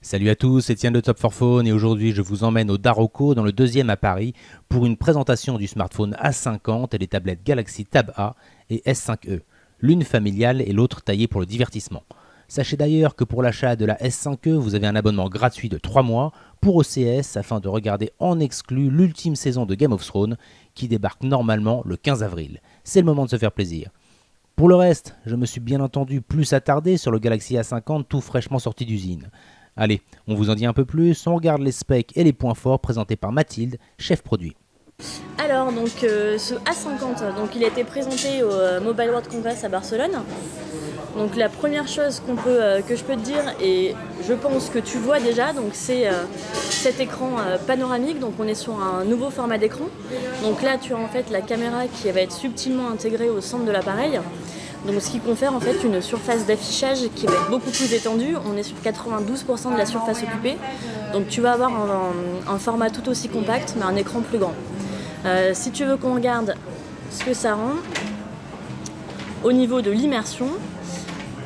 Salut à tous, c'est Étienne de Top 4 Phone et aujourd'hui je vous emmène au Daroko dans le 2e à Paris pour une présentation du smartphone A50 et des tablettes Galaxy Tab A et S5e, l'une familiale et l'autre taillée pour le divertissement. Sachez d'ailleurs que pour l'achat de la S5e, vous avez un abonnement gratuit de 3 mois pour OCS afin de regarder en exclu l'ultime saison de Game of Thrones qui débarque normalement le 15 avril. C'est le moment de se faire plaisir. Pour le reste, je me suis bien entendu plus attardé sur le Galaxy A50 tout fraîchement sorti d'usine. Allez, on vous en dit un peu plus, on regarde les specs et les points forts présentés par Mathilde, chef produit. Alors donc ce A50, donc il a été présenté au Mobile World Congress à Barcelone. Donc la première chose que je peux te dire, et je pense que tu vois déjà, donc c'est cet écran panoramique. Donc on est sur un nouveau format d'écran. Donc là tu as en fait la caméra qui va être subtilement intégrée au centre de l'appareil. Donc ce qui confère en fait une surface d'affichage qui va être beaucoup plus étendue. On est sur 92% de la surface occupée. Donc tu vas avoir un format tout aussi compact mais un écran plus grand. Si tu veux qu'on regarde ce que ça rend, au niveau de l'immersion,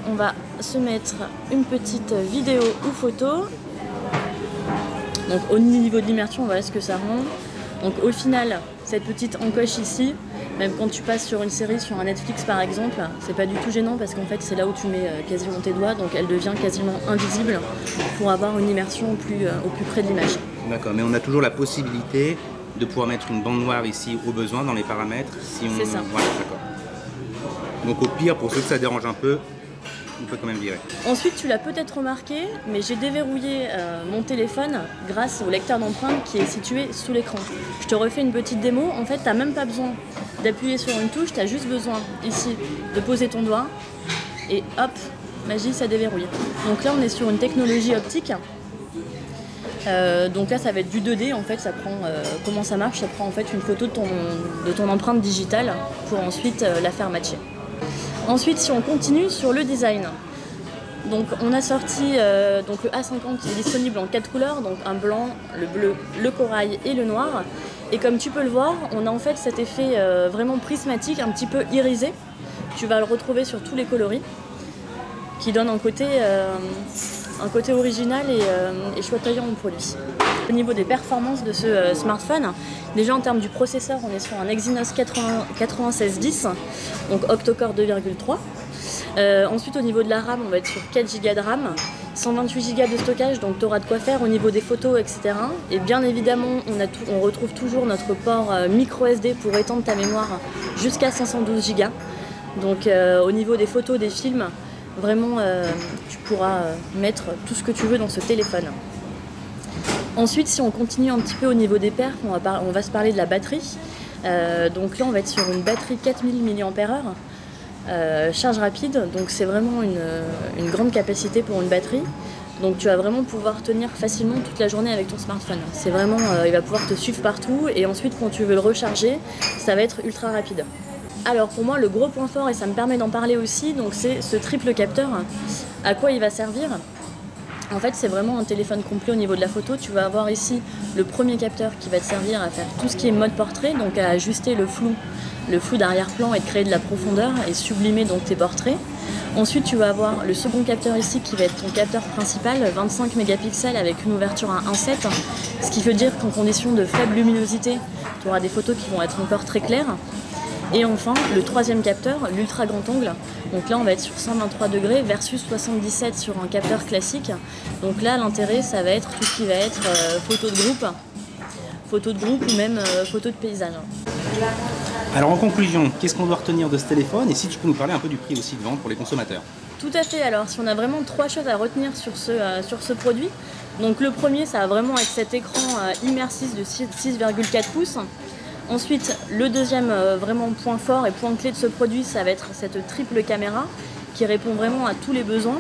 on va se mettre une petite vidéo ou photo. Donc au niveau de l'immersion, voilà ce que ça rend. Donc au final, cette petite encoche ici, même quand tu passes sur une série, sur un Netflix par exemple, c'est pas du tout gênant parce qu'en fait c'est là où tu mets quasiment tes doigts, donc elle devient quasiment invisible pour avoir une immersion au plus près de l'image. D'accord, mais on a toujours la possibilité de pouvoir mettre une bande noire ici au besoin dans les paramètres. Si C'est ça. Voilà, d'accord. Donc au pire, pour ceux que ça dérange un peu, on peut quand même virer. Ensuite, tu l'as peut-être remarqué, mais j'ai déverrouillé mon téléphone grâce au lecteur d'empreintes qui est situé sous l'écran. Je te refais une petite démo. En fait, tu n'as même pas besoin d'appuyer sur une touche, tu as juste besoin ici de poser ton doigt et hop, magie, ça déverrouille. Donc là, on est sur une technologie optique. Donc là, ça va être du 2D. En fait, ça prend comment ça marche. Ça prend en fait une photo de ton empreinte digitale pour ensuite la faire matcher. Ensuite, si on continue sur le design, donc on a sorti donc le A50 qui est disponible en 4 couleurs, donc un blanc, le bleu, le corail et le noir. Et comme tu peux le voir, on a en fait cet effet vraiment prismatique, un petit peu irisé. Tu vas le retrouver sur tous les coloris, qui donne un côté original et choyant au produit. Au niveau des performances de ce smartphone, déjà en termes du processeur, on est sur un Exynos 9610, donc octa-core 2,3. Ensuite au niveau de la RAM, on va être sur 4 Go de RAM, 128 Go de stockage, donc tu auras de quoi faire au niveau des photos, etc. Et bien évidemment, on retrouve toujours notre port micro SD pour étendre ta mémoire jusqu'à 512 Go. Donc au niveau des photos, des films, vraiment tu pourras mettre tout ce que tu veux dans ce téléphone. Ensuite, si on continue un petit peu au niveau des perfs, on va se parler de la batterie. Donc là, on va être sur une batterie 4000 mAh, charge rapide. Donc c'est vraiment une grande capacité pour une batterie. Donc tu vas vraiment pouvoir tenir facilement toute la journée avec ton smartphone. C'est vraiment, il va pouvoir te suivre partout. Et ensuite, quand tu veux le recharger, ça va être ultra rapide. Alors pour moi, le gros point fort, et ça me permet d'en parler aussi, donc c'est ce triple capteur. À quoi il va servir ? En fait, c'est vraiment un téléphone complet au niveau de la photo. Tu vas avoir ici le premier capteur qui va te servir à faire tout ce qui est mode portrait, donc à ajuster le flou d'arrière-plan et de créer de la profondeur et sublimer donc tes portraits. Ensuite, tu vas avoir le second capteur ici qui va être ton capteur principal, 25 mégapixels avec une ouverture à 1.7, ce qui veut dire qu'en condition de faible luminosité, tu auras des photos qui vont être encore très claires. Et enfin, le troisième capteur, l'ultra grand angle. Donc là, on va être sur 123 degrés versus 77 sur un capteur classique. Donc là, l'intérêt, ça va être tout ce qui va être photo de groupe ou même photo de paysage. Alors en conclusion, qu'est-ce qu'on doit retenir de ce téléphone? Et si tu peux nous parler un peu du prix aussi de vente pour les consommateurs? Tout à fait. Alors, si on a vraiment 3 choses à retenir sur ce produit, donc le premier, ça va vraiment être cet écran immersif de 6,4 pouces. Ensuite, le deuxième vraiment point fort et point clé de ce produit, ça va être cette triple caméra qui répond vraiment à tous les besoins.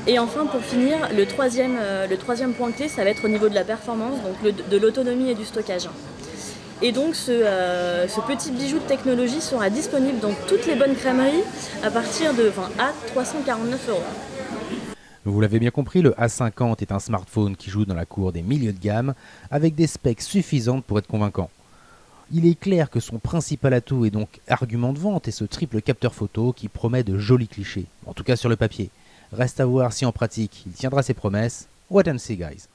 Et enfin, pour finir, le troisième point clé, ça va être au niveau de la performance, donc de l'autonomie et du stockage. Et donc, ce petit bijou de technologie sera disponible dans toutes les bonnes crèmeries à partir de 349 €. Vous l'avez bien compris, le A50 est un smartphone qui joue dans la cour des milieux de gamme avec des specs suffisantes pour être convaincant. Il est clair que son principal atout est donc argument de vente et ce triple capteur photo qui promet de jolis clichés, en tout cas sur le papier. Reste à voir si en pratique il tiendra ses promesses. Wait and see, guys.